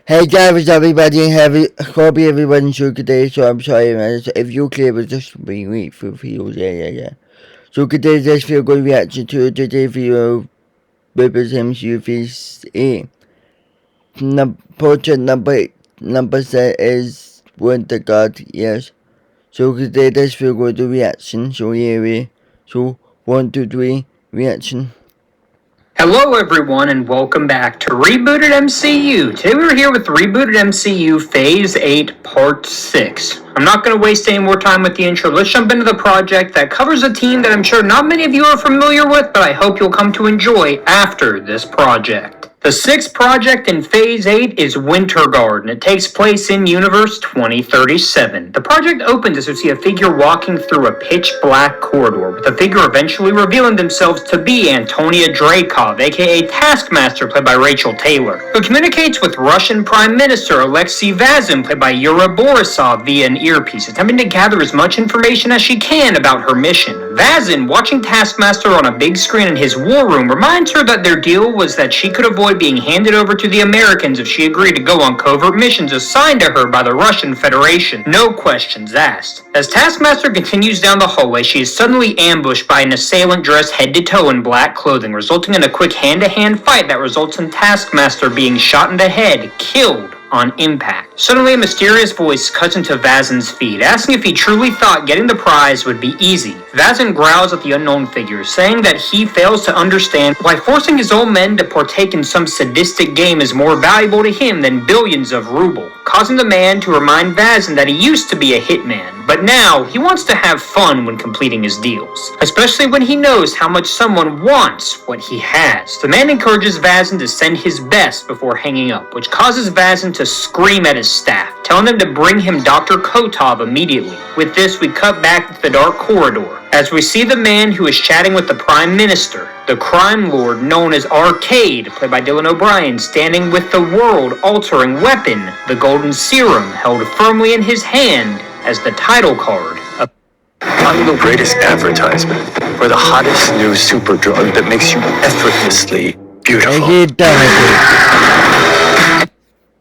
Hey guys, everybody, hope everyone's doing today. So I'm sorry, man. If you clear, but just be wait for you. Yeah. So today's this video going reaction to today's video, Rebooted MCU Phase 8. Portrait number set is Winter Guard, yes. So today this video going to reaction. So yeah, so 1, 2, 3, reaction. Hello everyone and welcome back to Rebooted MCU. Today we're here with Rebooted MCU Phase 8 Part 6. I'm not going to waste any more time with the intro. Let's jump into the project that covers a team that I'm sure not many of you are familiar with, but I hope you'll come to enjoy after this project. The sixth project in Phase 8 is Winter Guard, and it takes place in Universe 2037. The project opens as we see a figure walking through a pitch-black corridor, with the figure eventually revealing themselves to be Antonia Dreykov, aka Taskmaster, played by Rachel Taylor, who communicates with Russian Prime Minister Alexei Vazin, played by Yura Borisov, via an earpiece, attempting to gather as much information as she can about her mission. Vazin, watching Taskmaster on a big screen in his war room, reminds her that their deal was that she could avoid being handed over to the Americans if she agreed to go on covert missions assigned to her by the Russian Federation. No questions asked. As Taskmaster continues down the hallway, she is suddenly ambushed by an assailant dressed head to toe in black clothing, resulting in a quick hand-to-hand fight that results in Taskmaster being shot in the head, killed on impact. Suddenly, a mysterious voice cuts into Vazin's feed, asking if he truly thought getting the prize would be easy. Vazin growls at the unknown figure, saying that he fails to understand why forcing his own men to partake in some sadistic game is more valuable to him than billions of ruble, causing the man to remind Vazin that he used to be a hitman, but now he wants to have fun when completing his deals, especially when he knows how much someone wants what he has. The man encourages Vazin to send his best before hanging up, which causes Vazin to scream at his staff, telling them to bring him Dr. Kotov immediately. With this, we cut back to the dark corridor, as we see the man who is chatting with the Prime Minister, the crime lord known as Arcade, played by Dylan O'Brien, standing with the world-altering weapon, the Golden Serum, held firmly in his hand as the title card. I'm the greatest advertisement for the hottest new super drug that makes you effortlessly beautiful.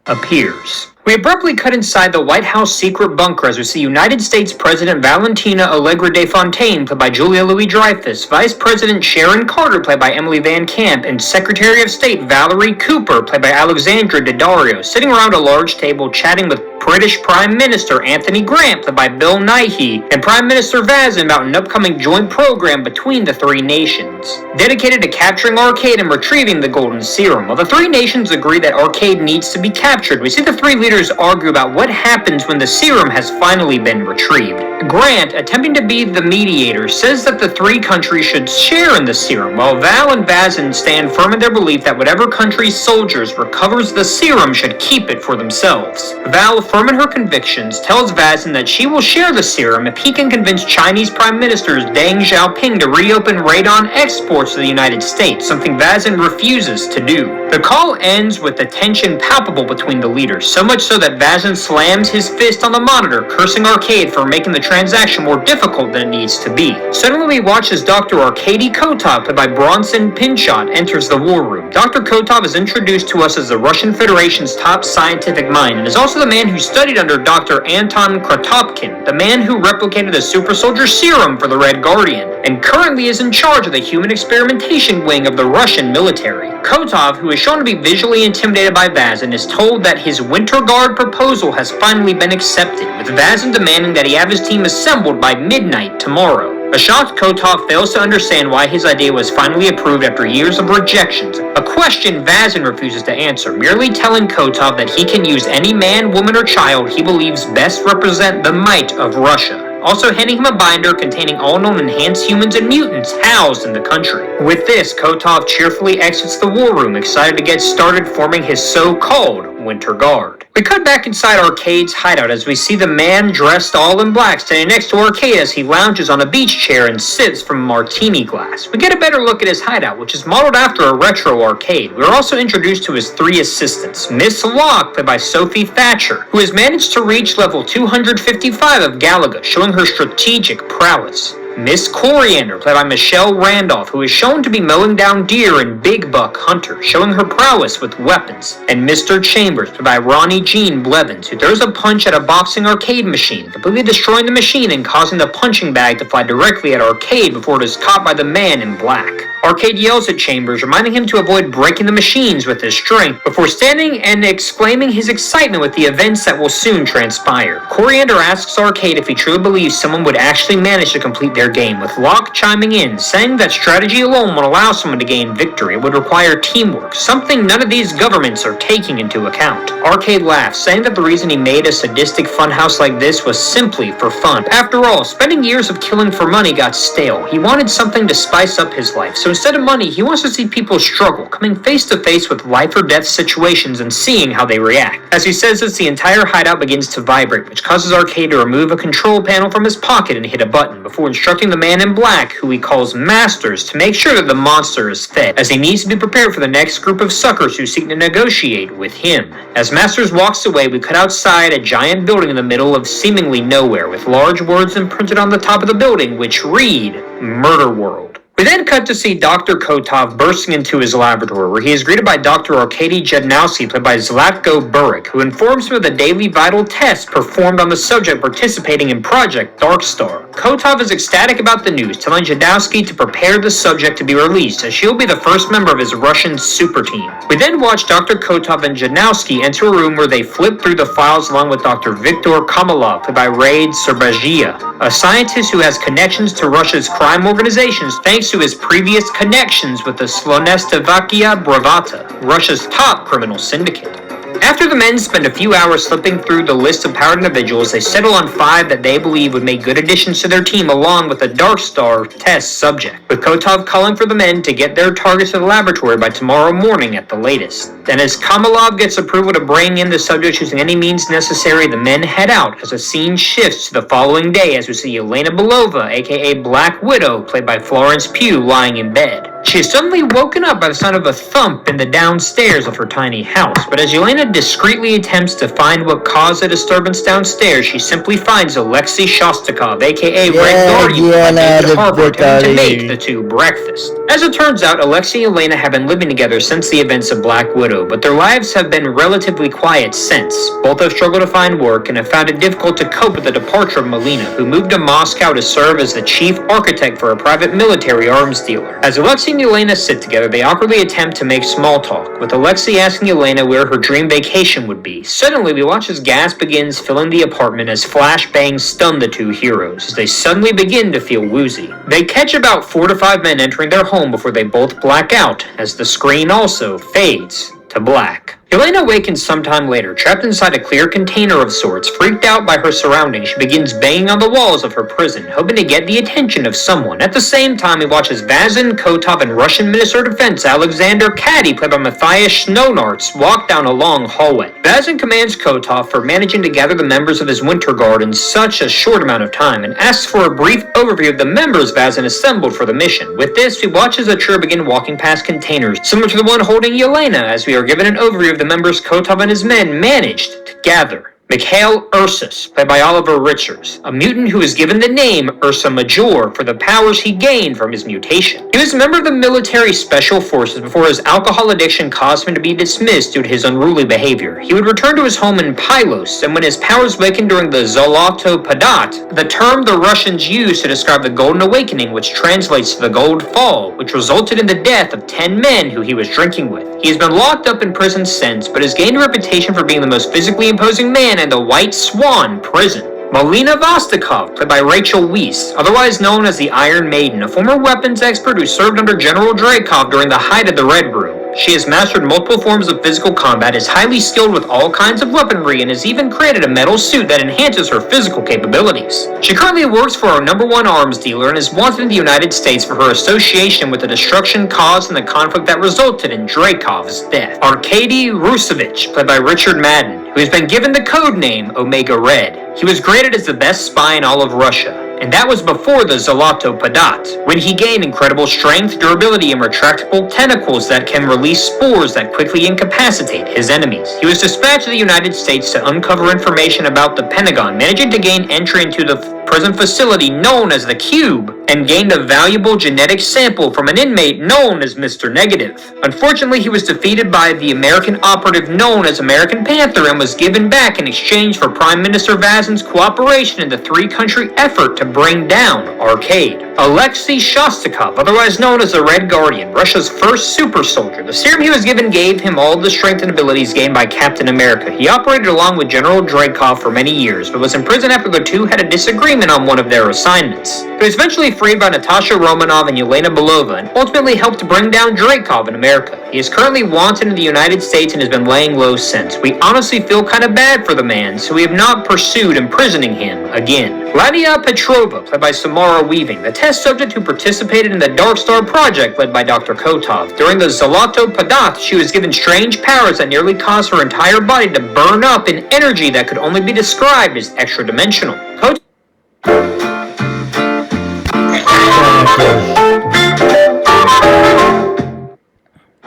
Appears. We abruptly cut inside the White House secret bunker as we see United States President Valentina Allegra de Fontaine, played by Julia Louis-Dreyfus, Vice President Sharon Carter, played by Emily Van Camp, and Secretary of State Valerie Cooper, played by Alexandra Daddario, sitting around a large table chatting with British Prime Minister Anthony Grant, played by Bill Nighy, and Prime Minister Vazin about an upcoming joint program between the three nations, dedicated to capturing Arcade and retrieving the Golden Serum. While the three nations agree that Arcade needs to be captured, we see the three leaders argue about what happens when the serum has finally been retrieved. Grant, attempting to be the mediator, says that the three countries should share in the serum, while Val and Vazin stand firm in their belief that whatever country's soldiers recovers the serum should keep it for themselves. Val, firm in her convictions, tells Vazin that she will share the serum if he can convince Chinese Prime Minister Deng Xiaoping to reopen radon exports to the United States, something Vazin refuses to do. The call ends with the tension palpable between the leaders, so much so that Vazin slams his fist on the monitor, cursing Arcade for making the transaction more difficult than it needs to be. Suddenly we watch as Dr. Arkady Kotov, played by Bronson Pinchot, enters the war room. Dr. Kotov is introduced to us as the Russian Federation's top scientific mind, and is also the man who studied under Dr. Anton Kratopkin, the man who replicated the super soldier serum for the Red Guardian, and currently is in charge of the human experimentation wing of the Russian military. Kotov, who is shown to be visually intimidated by Vazin, is told that his Winter Guard proposal has finally been accepted, with Vazin demanding that he have his team assembled by midnight tomorrow. A shocked Kotov fails to understand why his idea was finally approved after years of rejections, a question Vazin refuses to answer, merely telling Kotov that he can use any man, woman, or child he believes best represent the might of Russia, also handing him a binder containing all known enhanced humans and mutants housed in the country. With this, Kotov cheerfully exits the war room, excited to get started forming his so-called Winter Guard. We cut back inside Arcade's hideout as we see the man dressed all in black standing next to Arcade as he lounges on a beach chair and sips from a martini glass. We get a better look at his hideout, which is modeled after a retro arcade. We are also introduced to his three assistants, Miss Locke, played by Sophie Thatcher, who has managed to reach level 255 of Galaga, showing her strategic prowess. Miss Coriander, played by Michelle Randolph, who is shown to be mowing down deer in Big Buck Hunter, showing her prowess with weapons. And Mr. Chambers, played by Ronnie Jean Blevins, who throws a punch at a boxing arcade machine, completely destroying the machine and causing the punching bag to fly directly at Arcade before it is caught by the man in black. Arcade yells at Chambers, reminding him to avoid breaking the machines with his strength, before standing and exclaiming his excitement with the events that will soon transpire. Coriander asks Arcade if he truly believes someone would actually manage to complete their game, with Locke chiming in, saying that strategy alone won't allow someone to gain victory. It would require teamwork, something none of these governments are taking into account. Arcade laughs, saying that the reason he made a sadistic funhouse like this was simply for fun. After all, spending years of killing for money got stale. He wanted something to spice up his life, so instead of money, he wants to see people struggle, coming face to face with life or death situations and seeing how they react. As he says this, the entire hideout begins to vibrate, which causes Arcade to remove a control panel from his pocket and hit a button, before instructing the man in black, who he calls Masters, to make sure that the monster is fed, as he needs to be prepared for the next group of suckers who seek to negotiate with him. As Masters walks away, we cut outside a giant building in the middle of seemingly nowhere, with large words imprinted on the top of the building, which read, Murder World. We then cut to see Dr. Kotov bursting into his laboratory, where he is greeted by Dr. Arkady Jednowski, played by Zlatko Buric, who informs him of the daily vital tests performed on the subject participating in Project Darkstar. Kotov is ecstatic about the news, telling Jednowski to prepare the subject to be released, as she will be the first member of his Russian super team. We then watch Dr. Kotov and Jednowski enter a room where they flip through the files along with Dr. Viktor Kamalov, played by Raid Serbazhia, a scientist who has connections to Russia's crime organizations thanks to his previous connections with the Slonestovakia Bravata, Russia's top criminal syndicate. After the men spend a few hours flipping through the list of powered individuals, they settle on 5 that they believe would make good additions to their team along with the Darkstar test subject, with Kotov calling for the men to get their targets to the laboratory by tomorrow morning at the latest. Then as Kamalov gets approval to bring in the subject using any means necessary, the men head out as the scene shifts to the following day as we see Elena Belova, aka Black Widow, played by Florence Pugh, lying in bed. She is suddenly woken up by the sound of a thump in the downstairs of her tiny house, but as Yelena discreetly attempts to find what caused the disturbance downstairs, she simply finds Alexei Shostakov, aka Red Guardian, David Harbour, to make the two breakfast. As it turns out, Alexei and Elena have been living together since the events of Black Widow, but their lives have been relatively quiet since. Both have struggled to find work and have found it difficult to cope with the departure of Melina, who moved to Moscow to serve as the chief architect for a private military arms dealer. As Alexei and Elena sit together, they awkwardly attempt to make small talk, with Alexei asking Elena where her dream vacation would be. Suddenly, we watch as gas begins filling the apartment as flashbangs stun the two heroes, as they suddenly begin to feel woozy. They catch about 4 to 5 men entering their home before they both black out, as the screen also fades to black. Elena awakens sometime later, trapped inside a clear container of sorts. Freaked out by her surroundings, she begins banging on the walls of her prison, hoping to get the attention of someone. At the same time, he watches Vazin, Kotov, and Russian Minister of Defense Alexander Kaddy, played by Matthias Schnonartz, walk down a long hallway. Vazin commands Kotov for managing to gather the members of his Winter Guard in such a short amount of time, and asks for a brief overview of the members Vazin assembled for the mission. With this, we watch as the trio begin walking past containers, similar to the one holding Yelena, as we are given an overview of the members Kotov and his men managed to gather. Mikhail Ursus, played by Oliver Richards, a mutant who is given the name Ursa Major for the powers he gained from his mutation. He was a member of the military special forces before his alcohol addiction caused him to be dismissed due to his unruly behavior. He would return to his home in Pylos, and when his powers awakened during the Zoloto Padat, the term the Russians used to describe the Golden Awakening, which translates to the Gold Fall, which resulted in the death of 10 men who he was drinking with. He has been locked up in prison since, but has gained a reputation for being the most physically imposing man in the White Swan prison. Melina Vostokov, played by Rachel Weisz, otherwise known as the Iron Maiden, a former weapons expert who served under General Dreykov during the height of the Red Room. She has mastered multiple forms of physical combat, is highly skilled with all kinds of weaponry, and has even created a metal suit that enhances her physical capabilities. She currently works for our #1 arms dealer and is wanted in the United States for her association with the destruction caused in the conflict that resulted in Dreykov's death. Arkady Rusevich, played by Richard Madden, who has been given the code name Omega Red. He was graded as the best spy in all of Russia, and that was before the Zoloto Padat, when he gained incredible strength, durability, and retractable tentacles that can release spores that quickly incapacitate his enemies. He was dispatched to the United States to uncover information about the Pentagon, managing to gain entry into the prison facility known as the Cube, and gained a valuable genetic sample from an inmate known as Mr. Negative. Unfortunately, he was defeated by the American operative known as American Panther and was given back in exchange for Prime Minister Vazin's cooperation in the three-country effort to bring down Arcade. Alexei Shostakov, otherwise known as the Red Guardian, Russia's first super soldier. The serum he was given gave him all the strength and abilities gained by Captain America. He operated along with General Dreykov for many years, but was imprisoned after the two had a disagreement on one of their assignments. He was eventually freed by Natasha Romanoff and Yelena Belova, and ultimately helped to bring down Dreykov in America. He is currently wanted in the United States and has been laying low since. We honestly feel kind of bad for the man, so we have not pursued imprisoning him again. Ladia Petrova, played by Samara Weaving, the test subject who participated in the Dark Star Project led by Dr. Kotov. During the Zoloto Padath, she was given strange powers that nearly caused her entire body to burn up in energy that could only be described as extra-dimensional.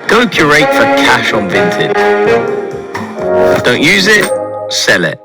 Go curate for cash on Vinted. Don't use it, sell it.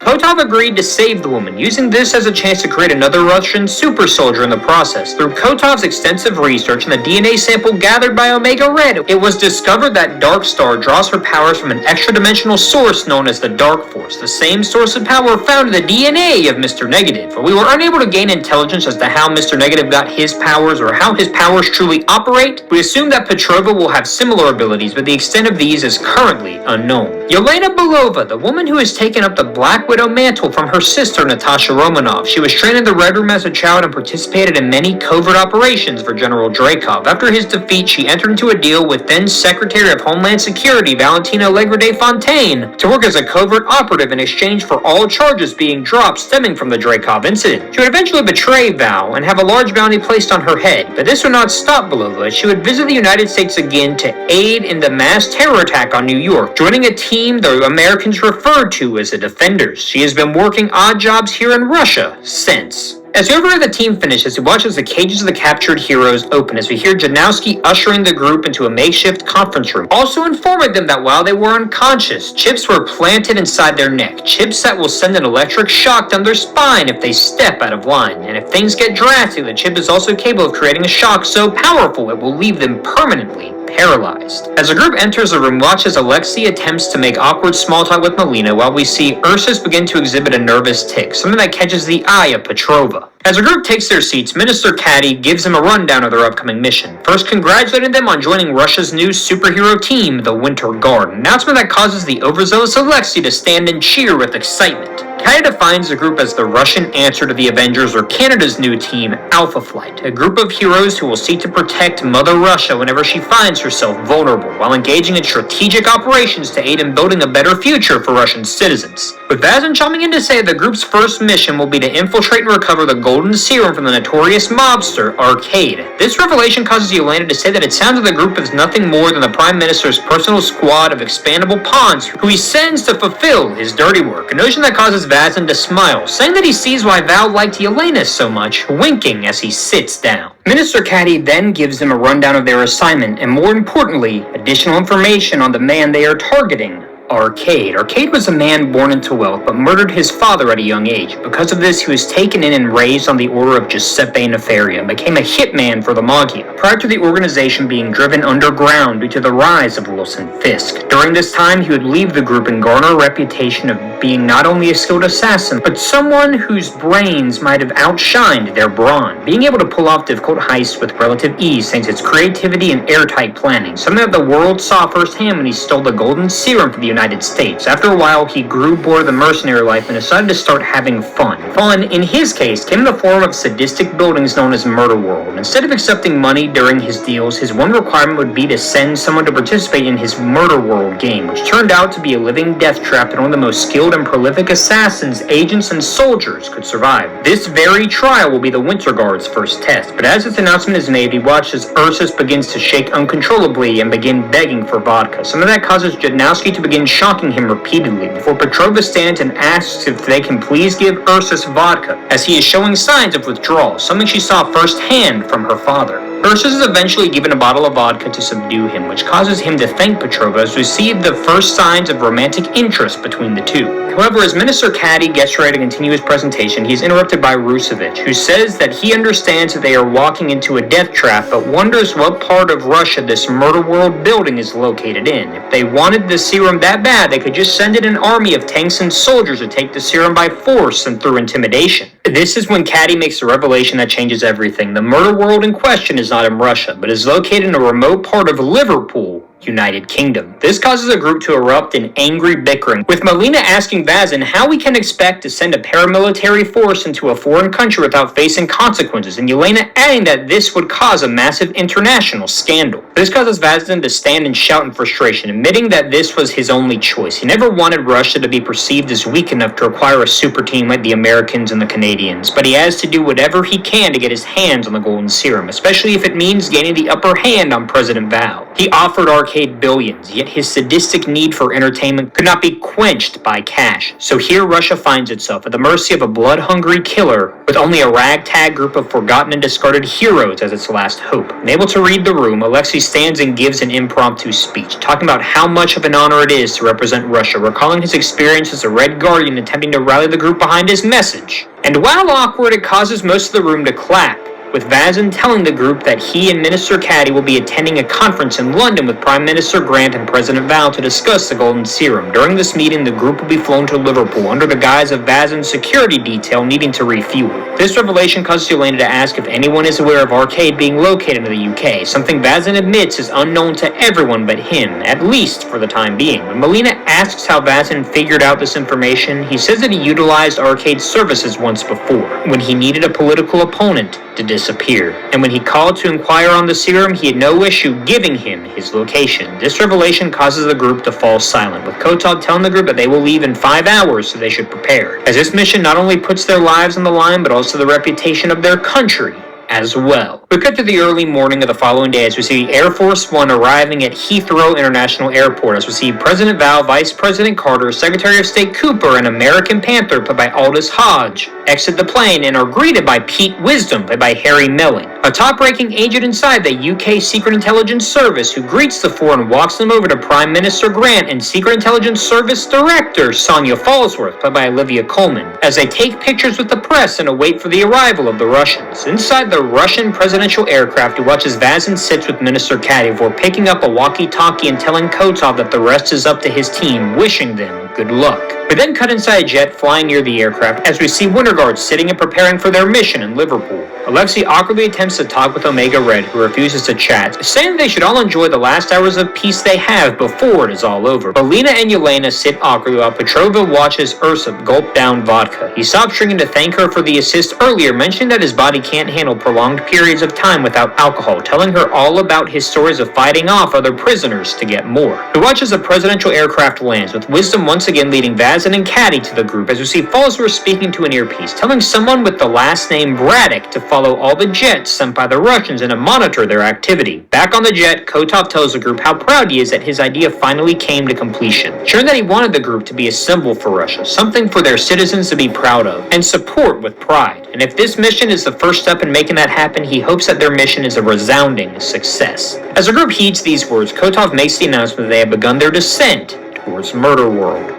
Kotov agreed to save the woman, using this as a chance to create another Russian super soldier in the process. Through Kotov's extensive research and the DNA sample gathered by Omega Red, it was discovered that Dark Star draws her powers from an extra-dimensional source known as the Dark Force, the same source of power found in the DNA of Mr. Negative. But we were unable to gain intelligence as to how Mr. Negative got his powers or how his powers truly operate. We assume that Petrova will have similar abilities, but the extent of these is currently unknown. Yelena Belova, the woman who has taken up the Black Widow mantle from her sister Natasha Romanoff. She was trained in the Red Room as a child and participated in many covert operations for General Dreykov. After his defeat, she entered into a deal with then Secretary of Homeland Security Valentina Allegra de Fontaine to work as a covert operative in exchange for all charges being dropped stemming from the Dreykov incident. She would eventually betray Val and have a large bounty placed on her head, but this would not stop Belova. She would visit the United States again to aid in the mass terror attack on New York, joining a team the Americans referred to as the Defenders. She has been working odd jobs here in Russia since. As the overview of the team finishes, we watch as the cages of the captured heroes open as we hear Janowski ushering the group into a makeshift conference room, also informing them that while they were unconscious, chips were planted inside their neck, chips that will send an electric shock down their spine if they step out of line, and if things get drastic, the chip is also capable of creating a shock so powerful it will leave them permanently paralyzed. As the group enters the room, watch as Alexei attempts to make awkward small talk with Melina while we see Ursus begin to exhibit a nervous tic, something that catches the eye of Petrova. As the group takes their seats, Minister Caddy gives them a rundown of their upcoming mission, first congratulating them on joining Russia's new superhero team, the Winter Guard, an announcement that causes the overzealous Alexei to stand and cheer with excitement. Caddy defines the group as the Russian answer to the Avengers or Canada's new team, Alpha Flight, a group of heroes who will seek to protect Mother Russia whenever she finds herself vulnerable, while engaging in strategic operations to aid in building a better future for Russian citizens. With Vazin chiming in to say the group's first mission will be to infiltrate and recover the golden serum from the notorious mobster, Arcade. This revelation causes Yelena to say that it sounds like the group is nothing more than the Prime Minister's personal squad of expandable pawns who he sends to fulfill his dirty work, a notion that causes Vazin to smile, saying that he sees why Val liked Yelena so much, winking as he sits down. Minister Caddy then gives them a rundown of their assignment, and more importantly, additional information on the man they are targeting, Arcade. Arcade was a man born into wealth, but murdered his father at a young age. Because of this, he was taken in and raised on the order of Giuseppe Nefaria, and became a hitman for the Maggia, prior to the organization being driven underground due to the rise of Wilson Fisk. During this time, he would leave the group and garner a reputation of being not only a skilled assassin, but someone whose brains might have outshined their brawn, being able to pull off difficult heists with relative ease thanks to its creativity and airtight planning, something that the world saw firsthand when he stole the golden serum for the United States. After a while, he grew bored of the mercenary life and decided to start having fun. Fun, in his case, came in the form of sadistic buildings known as Murder World. Instead of accepting money during his deals, his one requirement would be to send someone to participate in his Murder World game, which turned out to be a living death trap that only the most skilled and prolific assassins, agents, and soldiers could survive. This very trial will be the Winter Guard's first test, but as this announcement is made, we watch as Ursus begins to shake uncontrollably and begin begging for vodka. Some of that causes Janowski to begin shocking him repeatedly before Petrova stands and asks if they can please give Ursus vodka, as he is showing signs of withdrawal, something she saw firsthand from her father. Ursus is eventually given a bottle of vodka to subdue him, which causes him to thank Petrova as we see the first signs of romantic interest between the two. However, as Minister Caddy gets ready to continue his presentation, he is interrupted by Rusevich, who says that he understands that they are walking into a death trap, but wonders what part of Russia this murder world building is located in. If they wanted the serum that bad, they could just send in an army of tanks and soldiers to take the serum by force and through intimidation. This is when Caddy makes the revelation that changes everything. The murder world in question is not in Russia, but is located in a remote part of Liverpool, United Kingdom. This causes a group to erupt in angry bickering, with Melina asking Vazin how we can expect to send a paramilitary force into a foreign country without facing consequences, and Yelena adding that this would cause a massive international scandal. This causes Vazin to stand and shout in frustration, admitting that this was his only choice. He never wanted Russia to be perceived as weak enough to require a super team like the Americans and the Canadians, but he has to do whatever he can to get his hands on the golden serum, especially if it means gaining the upper hand on President Val. He offered Arcade billions, yet his sadistic need for entertainment could not be quenched by cash. So here Russia finds itself at the mercy of a blood-hungry killer with only a ragtag group of forgotten and discarded heroes as its last hope. Unable to read the room, Alexei stands and gives an impromptu speech, talking about how much of an honor it is to represent Russia, recalling his experience as a Red Guardian attempting to rally the group behind his message. And while awkward, it causes most of the room to clap, with Vazin telling the group that he and Minister Caddy will be attending a conference in London with Prime Minister Grant and President Val to discuss the Golden Serum. During this meeting, the group will be flown to Liverpool under the guise of Vazin's security detail needing to refuel. This revelation causes Yelena to ask if anyone is aware of Arcade being located in the UK, something Vazin admits is unknown to everyone but him, at least for the time being. When Melina asks how Vazin figured out this information, he says that he utilized Arcade's services once before, when he needed a political opponent to disappear, and when he called to inquire on the serum, he had no issue giving him his location. This revelation causes the group to fall silent, with Kotov telling the group that they will leave in 5 hours, so they should prepare, as this mission not only puts their lives on the line, but also the reputation of their country as well. We cut to the early morning of the following day as we see Air Force One arriving at Heathrow International Airport, as we see President Val, Vice President Carter, Secretary of State Cooper, and American Panther, played by Aldous Hodge, exit the plane and are greeted by Pete Wisdom, played by Harry Melling, a top-ranking agent inside the UK Secret Intelligence Service, who greets the four and walks them over to Prime Minister Grant and Secret Intelligence Service Director Sonia Falsworth, played by Olivia Colman, as they take pictures with the press and await for the arrival of the Russians. Inside the Russian presidential aircraft, he watches Vazin sits with Minister Caddy before picking up a walkie-talkie and telling Kotov that the rest is up to his team, wishing them good luck. We then cut inside a jet flying near the aircraft as we see Winter Guards sitting and preparing for their mission in Liverpool. Alexei awkwardly attempts to talk with Omega Red, who refuses to chat, saying they should all enjoy the last hours of peace they have before it is all over. Melina and Yelena sit awkwardly while Petrova watches Ursa gulp down vodka. He stops drinking to thank her for the assist earlier, mentioning that his body can't handle prolonged periods of time without alcohol, telling her all about his stories of fighting off other prisoners to get more. He watches a presidential aircraft lands, with Wisdom once again leading Vazin and Caddy to the group as we see Falsworth speaking to an earpiece, telling someone with the last name Braddock to follow all the jets sent by the Russians and to monitor their activity. Back on the jet, Kotov tells the group how proud he is that his idea finally came to completion, sharing that he wanted the group to be a symbol for Russia, something for their citizens to be proud of and support with pride. And if this mission is the first step in making that happen, he hopes that their mission is a resounding success. As the group heeds these words, Kotov makes the announcement that they have begun their descent towards Murder World.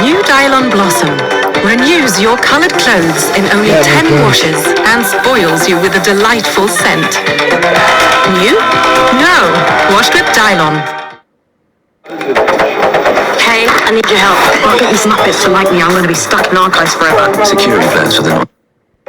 New Dylon Blossom renews your colored clothes in only 10 washes and spoils you with a delightful scent. New? No. Washed with Dylon. Hey, I need your help. I'll get these Muppets to like me. I'm going to be stuck in archives forever. Security plans for the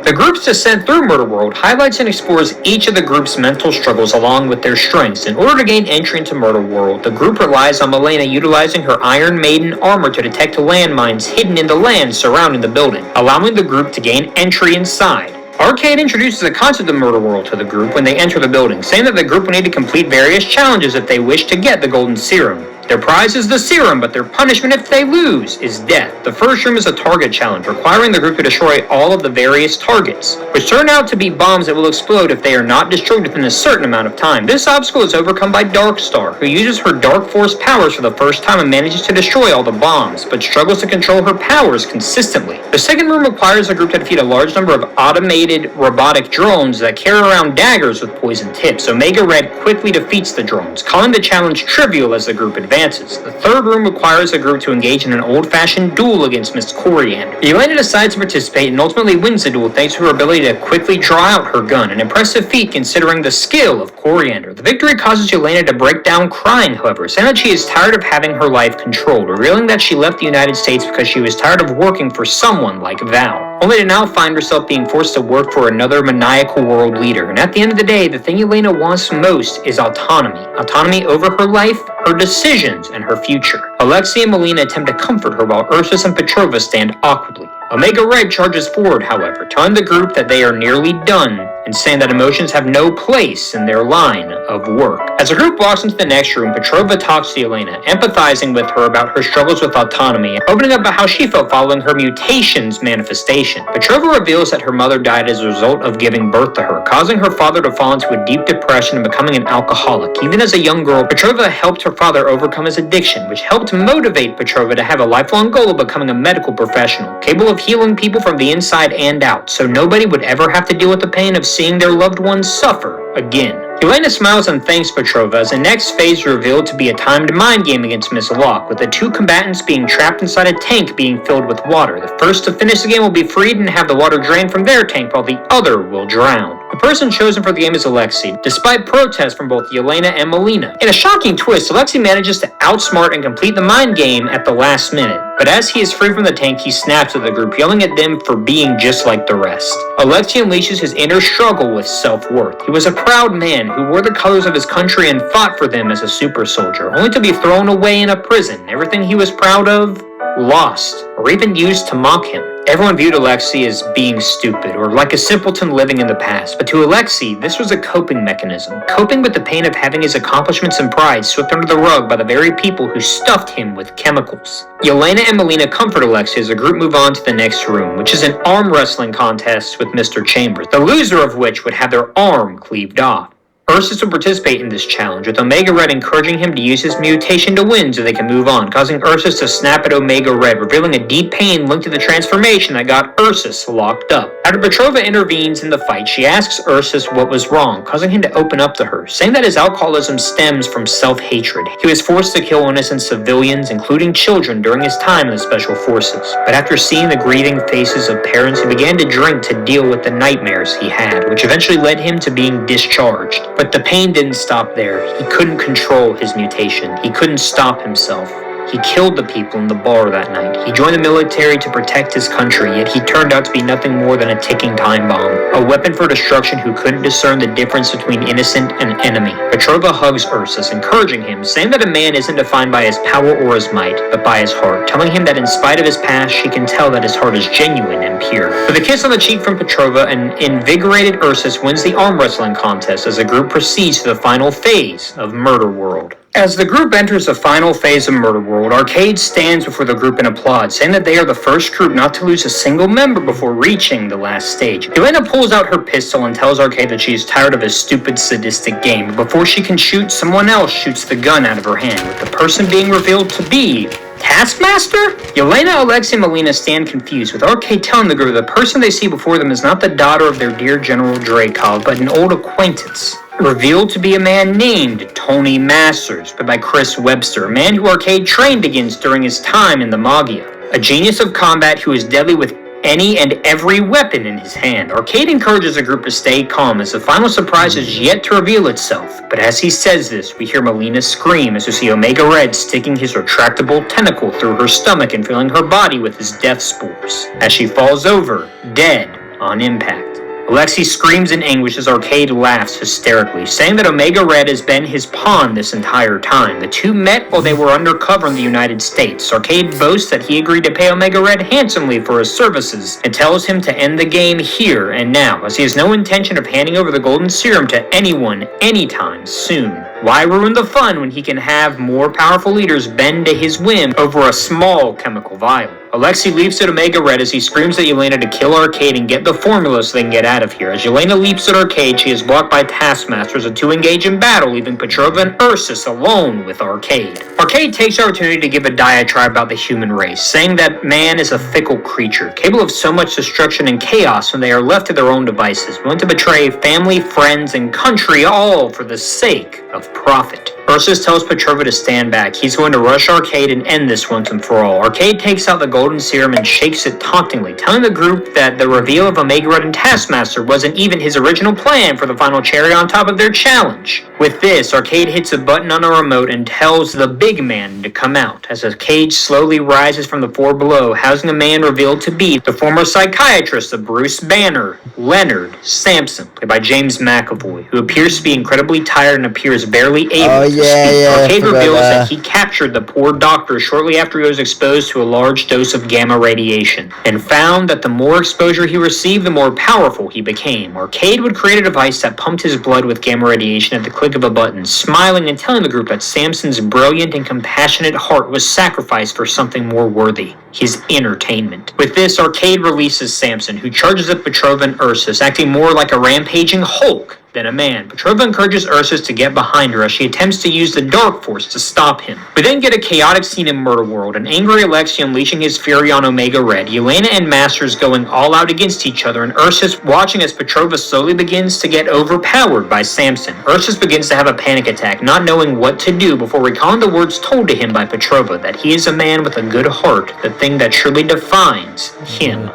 The group's descent through Murder World highlights and explores each of the group's mental struggles along with their strengths. In order to gain entry into Murder World, the group relies on Melina utilizing her Iron Maiden armor to detect landmines hidden in the land surrounding the building, allowing the group to gain entry inside. Arcade introduces the concept of Murder World to the group when they enter the building, saying that the group will need to complete various challenges if they wish to get the Golden Serum. Their prize is the serum, but their punishment if they lose is death. The first room is a target challenge, requiring the group to destroy all of the various targets, which turn out to be bombs that will explode if they are not destroyed within a certain amount of time. This obstacle is overcome by Darkstar, who uses her Dark Force powers for the first time and manages to destroy all the bombs, but struggles to control her powers consistently. The second room requires the group to defeat a large number of automated robotic drones that carry around daggers with poison tips. Omega Red quickly defeats the drones, calling the challenge trivial as the group advances. The third room requires the group to engage in an old-fashioned duel against Miss Coriander. Yelena decides to participate and ultimately wins the duel thanks to her ability to quickly draw out her gun, an impressive feat considering the skill of Coriander. The victory causes Yelena to break down crying, however, saying that she is tired of having her life controlled, revealing that she left the United States because she was tired of working for someone like Val, only to now find herself being forced to work for another maniacal world leader. And at the end of the day, the thing Yelena wants most is autonomy. Autonomy over her life, her decisions, and her future. Alexei and Melina attempt to comfort her while Ursus and Petrova stand awkwardly. Omega Red charges forward, however, telling the group that they are nearly done and saying that emotions have no place in their line of work. As the group walks into the next room, Petrova talks to Yelena, empathizing with her about her struggles with autonomy, and opening up about how she felt following her mutation's manifestation. Petrova reveals that her mother died as a result of giving birth to her, causing her father to fall into a deep depression and becoming an alcoholic. Even as a young girl, Petrova helped her father overcome his addiction, which helped motivate Petrova to have a lifelong goal of becoming a medical professional, capable of healing people from the inside and out, so nobody would ever have to deal with the pain of seeing their loved ones suffer again. Yelena smiles and thanks Petrova as the next phase is revealed to be a timed mind game against Miss Locke, with the two combatants being trapped inside a tank being filled with water. The first to finish the game will be freed and have the water drained from their tank, while the other will drown. The person chosen for the game is Alexei, despite protests from both Yelena and Melina. In a shocking twist, Alexei manages to outsmart and complete the mind game at the last minute, but as he is free from the tank, he snaps at the group, yelling at them for being just like the rest. Alexei unleashes his inner struggle with self-worth. He was a proud man who wore the colors of his country and fought for them as a super soldier, only to be thrown away in a prison. Everything he was proud of, lost, or even used to mock him. Everyone viewed Alexei as being stupid, or like a simpleton living in the past, but to Alexei, this was a coping mechanism, coping with the pain of having his accomplishments and pride swept under the rug by the very people who stuffed him with chemicals. Yelena and Melina comfort Alexei as the group move on to the next room, which is an arm wrestling contest with Mr. Chambers, the loser of which would have their arm cleaved off. Ursus will participate in this challenge, with Omega Red encouraging him to use his mutation to win so they can move on, causing Ursus to snap at Omega Red, revealing a deep pain linked to the transformation that got Ursus locked up. After Petrova intervenes in the fight, she asks Ursus what was wrong, causing him to open up to her, saying that his alcoholism stems from self-hatred. He was forced to kill innocent civilians, including children, during his time in the Special Forces. But after seeing the grieving faces of parents, he began to drink to deal with the nightmares he had, which eventually led him to being discharged. But the pain didn't stop there. He couldn't control his mutation. He couldn't stop himself. He killed the people in the bar that night. He joined the military to protect his country, yet he turned out to be nothing more than a ticking time bomb. A weapon for destruction who couldn't discern the difference between innocent and enemy. Petrova hugs Ursus, encouraging him, saying that a man isn't defined by his power or his might, but by his heart, telling him that in spite of his past, she can tell that his heart is genuine and pure. With a kiss on the cheek from Petrova, an invigorated Ursus wins the arm wrestling contest as the group proceeds to the final phase of Murder World. As the group enters the final phase of Murder World, Arcade stands before the group and applauds, saying that they are the first group not to lose a single member before reaching the last stage. Yelena pulls out her pistol and tells Arcade that she is tired of his stupid, sadistic game, but before she can shoot, someone else shoots the gun out of her hand, with the person being revealed to be Taskmaster? Yelena, Alexei, and Melina stand confused, with Arcade telling the group that the person they see before them is not the daughter of their dear General Dreykov, but an old acquaintance. Revealed to be a man named Tony Masters, played by Chris Webster, a man who Arcade trained against during his time in the Magia. A genius of combat who is deadly with any and every weapon in his hand. Arcade encourages the group to stay calm as the final surprise is yet to reveal itself. But as he says this, we hear Melina scream as we see Omega Red sticking his retractable tentacle through her stomach and filling her body with his death spores, as she falls over, dead on impact. Alexei screams in anguish as Arcade laughs hysterically, saying that Omega Red has been his pawn this entire time. The two met while they were undercover in the United States. Arcade boasts that he agreed to pay Omega Red handsomely for his services and tells him to end the game here and now, as he has no intention of handing over the golden serum to anyone anytime soon. Why ruin the fun when he can have more powerful leaders bend to his whim over a small chemical vial? Alexei leaps at Omega Red as he screams at Yelena to kill Arcade and get the formula so they can get out of here. As Yelena leaps at Arcade, she is blocked by Taskmaster as the two engage in battle, leaving Petrova and Ursus alone with Arcade. Arcade takes the opportunity to give a diatribe about the human race, saying that man is a fickle creature, capable of so much destruction and chaos when they are left to their own devices, willing to betray family, friends, and country, all for the sake of profit. Ursus tells Petrova to stand back. He's going to rush Arcade and end this once and for all. Arcade takes out the golden serum and shakes it tauntingly, telling the group that the reveal of Omega Red and Taskmaster wasn't even his original plan for the final cherry on top of their challenge. With this, Arcade hits a button on a remote and tells the big man to come out, as a cage slowly rises from the floor below, housing a man revealed to be the former psychiatrist of Bruce Banner, Leonard Samson, played by James McAvoy, who appears to be incredibly tired and appears barely able to speak. Arcade reveals that he captured the poor doctor shortly after he was exposed to a large dose of gamma radiation, and found that the more exposure he received, the more powerful he became. Arcade would create a device that pumped his blood with gamma radiation at the click of a button, smiling and telling the group that Samson's brilliant and compassionate heart was sacrificed for something more worthy: his entertainment. With this, Arcade releases Samson, who charges at Petrova and Ursus, acting more like a rampaging Hulk than a man. Petrova encourages Ursus to get behind her as she attempts to use the Dark Force to stop him. We then get a chaotic scene in Murder World, an angry Alexei unleashing his fury on Omega Red, Yelena and Masters going all out against each other, and Ursus watching as Petrova slowly begins to get overpowered by Samson. Ursus begins to have a panic attack, not knowing what to do, before recalling the words told to him by Petrova, that he is a man with a good heart, the thing that truly defines him.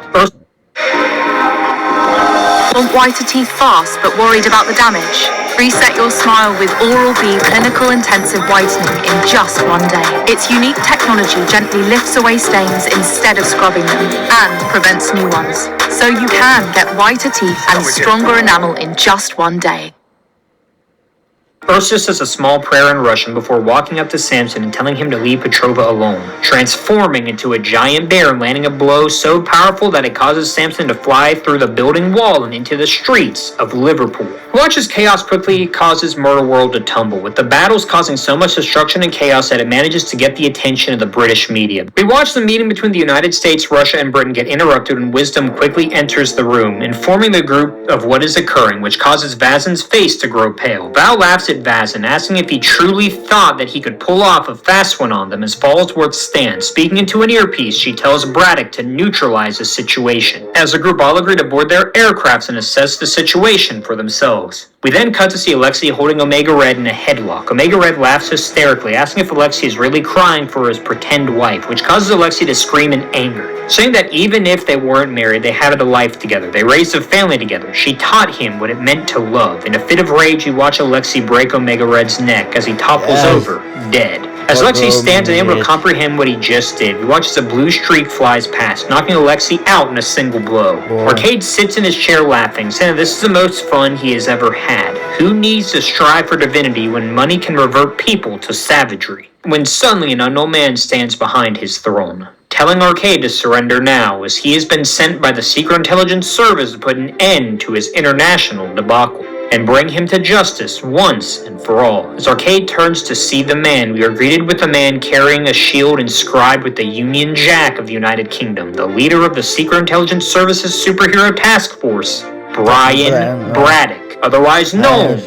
Want whiter teeth fast but worried about the damage? Reset your smile with Oral-B Clinical Intensive Whitening in just one day. Its unique technology gently lifts away stains instead of scrubbing them and prevents new ones. So you can get whiter teeth and stronger enamel in just one day. Ursus says a small prayer in Russian before walking up to Samson and telling him to leave Petrova alone, transforming into a giant bear and landing a blow so powerful that it causes Samson to fly through the building wall and into the streets of Liverpool. Watch as chaos quickly causes Murder World to tumble, with the battles causing so much destruction and chaos that it manages to get the attention of the British media. We watch the meeting between the United States, Russia, and Britain get interrupted when Wisdom quickly enters the room, informing the group of what is occurring, which causes Vazen's face to grow pale. Val laughs at Vazen, asking if he truly thought that he could pull off a fast one on them as Fallsworth stands. Speaking into an earpiece, she tells Braddock to neutralize the situation. As the group all agree to board their aircrafts and assess the situation for themselves. We then cut to see Alexei holding Omega Red in a headlock. Omega Red laughs hysterically, asking if Alexei is really crying for his pretend wife, which causes Alexei to scream in anger, saying that even if they weren't married, they had a life together. They raised a family together. She taught him what it meant to love. In a fit of rage, you watch Alexei break Omega Red's neck as he topples over, dead. As Alexei stands unable to comprehend what he just did, we watch as a blue streak flies past, knocking Alexei out in a single blow. Arcade sits in his chair laughing, saying that this is the most fun he has ever had. Who needs to strive for divinity when money can revert people to savagery? When suddenly an unknown man stands behind his throne, telling Arcade to surrender now, as he has been sent by the Secret Intelligence Service to put an end to his international debacle and bring him to justice once and for all. As Arcade turns to see the man, we are greeted with a man carrying a shield inscribed with the Union Jack of the United Kingdom, the leader of the Secret Intelligence Service's superhero task force, Brian Braddock, otherwise known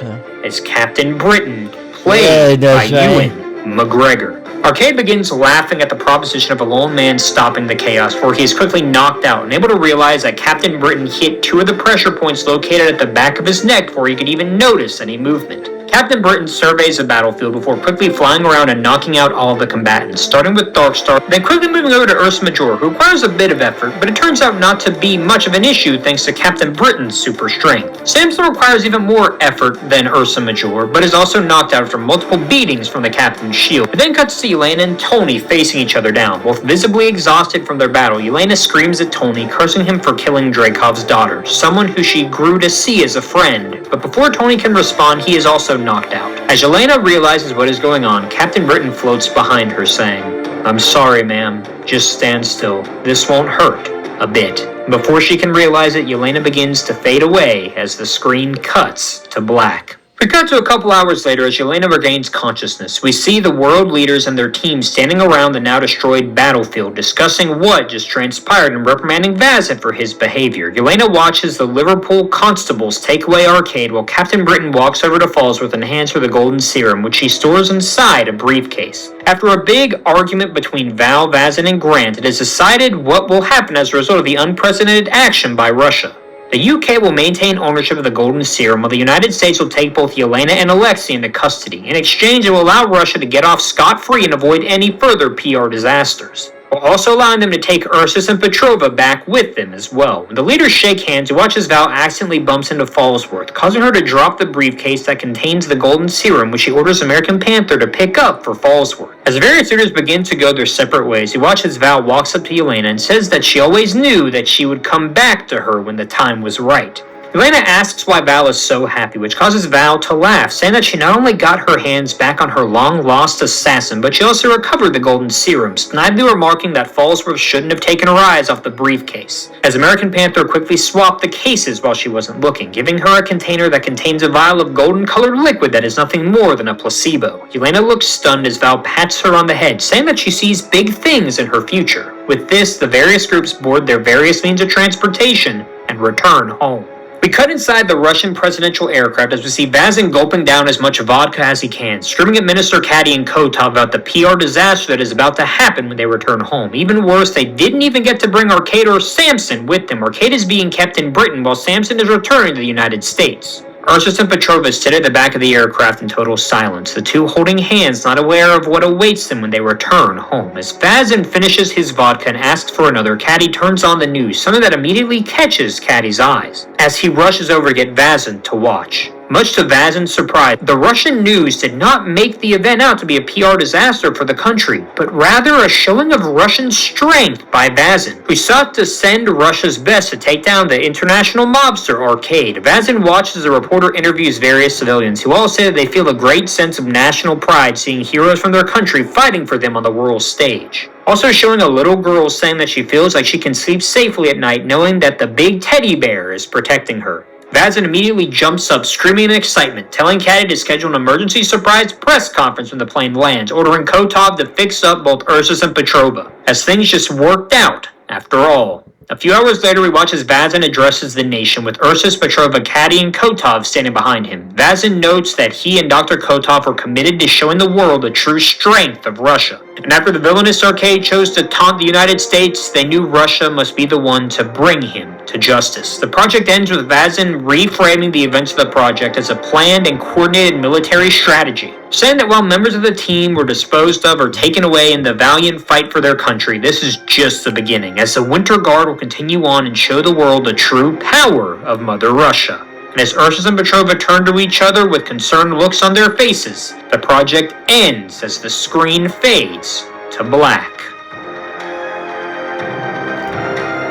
as Captain Britain, played by Ewan McGregor. Arcade begins laughing at the proposition of a lone man stopping the chaos, for he is quickly knocked out, unable to realize that Captain Britain hit two of the pressure points located at the back of his neck before he could even notice any movement. Captain Britain surveys the battlefield before quickly flying around and knocking out all of the combatants, starting with Darkstar, then quickly moving over to Ursa Major, who requires a bit of effort, but it turns out not to be much of an issue thanks to Captain Britain's super strength. Samson requires even more effort than Ursa Major, but is also knocked out after multiple beatings from the Captain's shield. It then cuts to Yelena and Tony facing each other down, both visibly exhausted from their battle. Yelena screams at Tony, cursing him for killing Dreykov's daughter, someone who she grew to see as a friend, but before Tony can respond, he is also knocked out. As Yelena realizes what is going on, Captain Britain floats behind her, saying, "I'm sorry, ma'am. Just stand still. This won't hurt a bit." Before she can realize it, Yelena begins to fade away as the screen cuts to black. We cut to a couple hours later as Yelena regains consciousness. We see the world leaders and their teams standing around the now destroyed battlefield, discussing what just transpired and reprimanding Vazin for his behavior. Yelena watches the Liverpool constables take away Arcade while Captain Britain walks over to Fallsworth and hands her the golden serum, which she stores inside a briefcase. After a big argument between Val, Vazin, and Grant, it is decided what will happen as a result of the unprecedented action by Russia. The UK will maintain ownership of the golden serum, while the United States will take both Yelena and Alexei into custody. In exchange, it will allow Russia to get off scot-free and avoid any further PR disasters, while also allowing them to take Ursus and Petrova back with them as well. When the leaders shake hands, he watches Val accidentally bumps into Fallsworth, causing her to drop the briefcase that contains the golden serum, which she orders American Panther to pick up for Fallsworth. As the various leaders begin to go their separate ways, he watches Val walks up to Yelena and says that she always knew that she would come back to her when the time was right. Yelena asks why Val is so happy, which causes Val to laugh, saying that she not only got her hands back on her long-lost assassin, but she also recovered the golden serums, naively remarking that Fallsworth shouldn't have taken her eyes off the briefcase, as American Panther quickly swapped the cases while she wasn't looking, giving her a container that contains a vial of golden-colored liquid that is nothing more than a placebo. Yelena looks stunned as Val pats her on the head, saying that she sees big things in her future. With this, the various groups board their various means of transportation and return home. We cut inside the Russian presidential aircraft as we see Vazin gulping down as much vodka as he can, screaming at Minister Caddy and Kotov about the PR disaster that is about to happen when they return home. Even worse, they didn't even get to bring Arcade or Samson with them. Arcade is being kept in Britain while Samson is returning to the United States. Ursus and Petrova sit at the back of the aircraft in total silence, the two holding hands, not aware of what awaits them when they return home. As Vazin finishes his vodka and asks for another, Caddy turns on the news, something that immediately catches Caddy's eyes, as he rushes over to get Vazin to watch. Much to Vazin's surprise, the Russian news did not make the event out to be a PR disaster for the country, but rather a showing of Russian strength by Vazin, who sought to send Russia's best to take down the international mobster Arcade. Vazin watches as a reporter interviews various civilians, who all say that they feel a great sense of national pride seeing heroes from their country fighting for them on the world stage. Also showing a little girl saying that she feels like she can sleep safely at night knowing that the big teddy bear is protecting her. Vazin immediately jumps up, screaming in excitement, telling Caddy to schedule an emergency surprise press conference when the plane lands, ordering Kotov to fix up both Ursus and Petrova, as things just worked out, after all. A few hours later, we watch as Vazin addresses the nation, with Ursus, Petrova, Caddy, and Kotov standing behind him. Vazin notes that he and Dr. Kotov are committed to showing the world the true strength of Russia. And after the villainous Arcade chose to taunt the United States, they knew Russia must be the one to bring him to justice. The project ends with Vazin reframing the events of the project as a planned and coordinated military strategy, saying that while members of the team were disposed of or taken away in the valiant fight for their country, this is just the beginning, as the Winter Guard will continue on and show the world the true power of Mother Russia. And as Ursus and Petrova turn to each other with concerned looks on their faces, the project ends as the screen fades to black.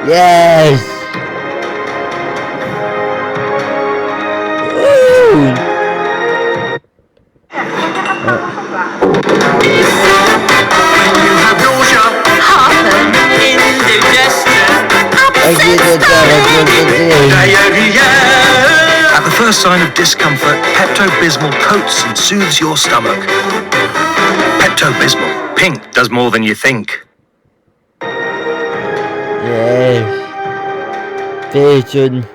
Yes! Woo! At the first sign of discomfort, Pepto-Bismol coats and soothes your stomach. Pepto-Bismol. Pink does more than you think. Yes. Vision.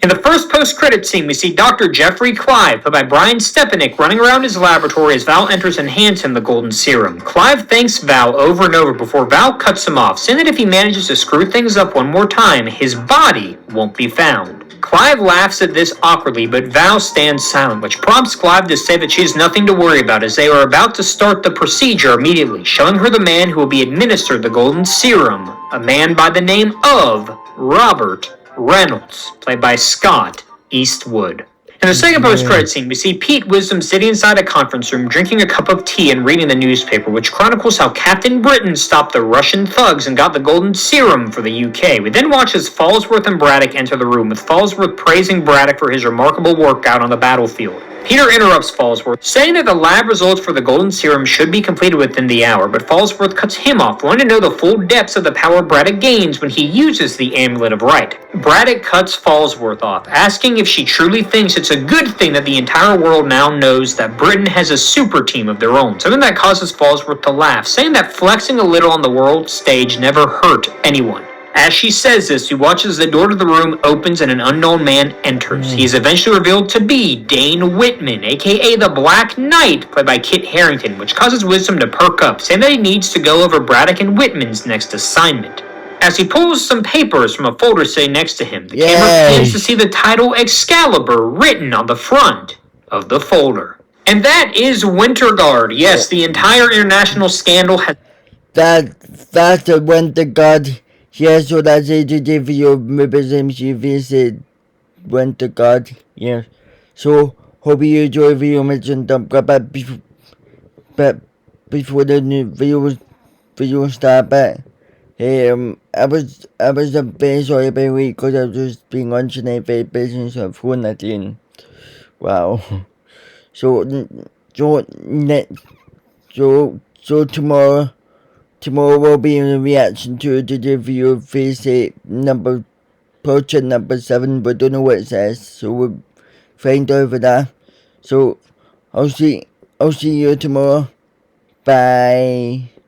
In the first post-credit scene, we see Dr. Jeffrey Clive, played by Brian Stepanek, running around his laboratory as Val enters and hands him the golden serum. Clive thanks Val over and over before Val cuts him off, saying that if he manages to screw things up one more time, his body won't be found. Clive laughs at this awkwardly, but Val stands silent, which prompts Clive to say that she has nothing to worry about as they are about to start the procedure immediately, showing her the man who will be administered the golden serum, a man by the name of Robert Reynolds, played by Scott Eastwood. In the second post-credit scene, we see Pete Wisdom sitting inside a conference room drinking a cup of tea and reading the newspaper, which chronicles how Captain Britain stopped the Russian thugs and got the golden serum for the UK. We then watch as Fallsworth and Braddock enter the room, with Fallsworth praising Braddock for his remarkable work out on the battlefield. Peter interrupts Falsworth, saying that the lab results for the golden serum should be completed within the hour, but Falsworth cuts him off, wanting to know the full depths of the power Braddock gains when he uses the Amulet of Right. Braddock cuts Falsworth off, asking if she truly thinks it's a good thing that the entire world now knows that Britain has a super team of their own, something that causes Falsworth to laugh, saying that flexing a little on the world stage never hurt anyone. As she says this, he watches the door to the room opens and an unknown man enters. He is eventually revealed to be Dane Whitman, aka the Black Knight, played by Kit Harington, which causes Wisdom to perk up, saying that he needs to go over Braddock and Whitman's next assignment. As he pulls some papers from a folder sitting next to him, the camera begins to see the title Excalibur written on the front of the folder. And that is Winter Guard. Yes, the entire international scandal has... That's the Winter Guard. Yeah, so that's a JTVideos movies MCU visit Winter Guard. Yeah. So hope you enjoy the video. Mention don't go back before the new video start. But I was very sorry about week because I was just being on tonight, very busy, so phone that in. Wow. So tomorrow will be in reaction to the video phase 8 project number 7, but don't know what it says, so we'll find over that. So I'll see you tomorrow. Bye.